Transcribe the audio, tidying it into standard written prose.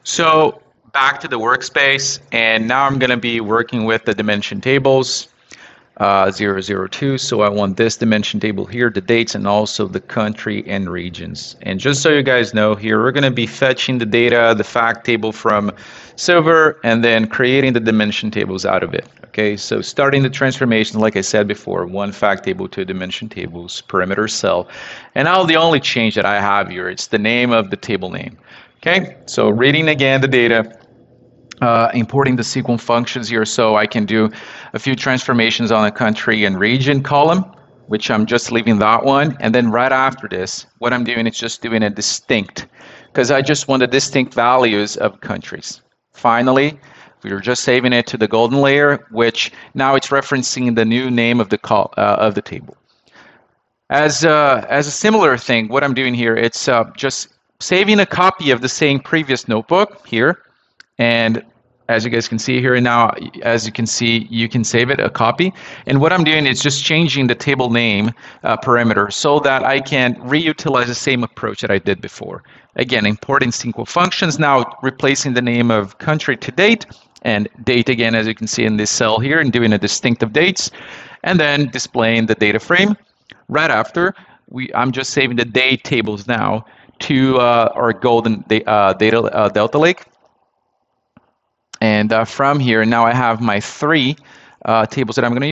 So back to the workspace, and now I'm going to be working with the dimension tables, 002. So I want this dimension table here, the dates, and also the country and regions. And just so you guys know here, we're going to be fetching the data, the fact table from Silver, and then creating the dimension tables out of it. Okay, so starting the transformation, like I said before, one fact table to dimension tables, perimeter cell. And now the only change that I have here, it's the name of the table name. Okay, so reading again the data, importing the SQL functions here so I can do a few transformations on the country and region column, which I'm just leaving that one. And then right after this, what I'm doing is just doing a distinct, because I just want the distinct values of countries. Finally, we're just saving it to the golden layer, which now it's referencing the new name of the table. As a similar thing, what I'm doing here, it's just saving a copy of the same previous notebook here. And as you guys can see here now, as you can see, you can save it, a copy. And what I'm doing is just changing the table name parameter so that I can reutilize the same approach that I did before. Again, importing SQL functions, now replacing the name of country to date, and date again, as you can see in this cell here, and doing a distinctive dates, and then displaying the data frame. Right after, I'm just saving the date tables now to our golden data Delta Lake. And from here, now I have my three tables that I'm going to use.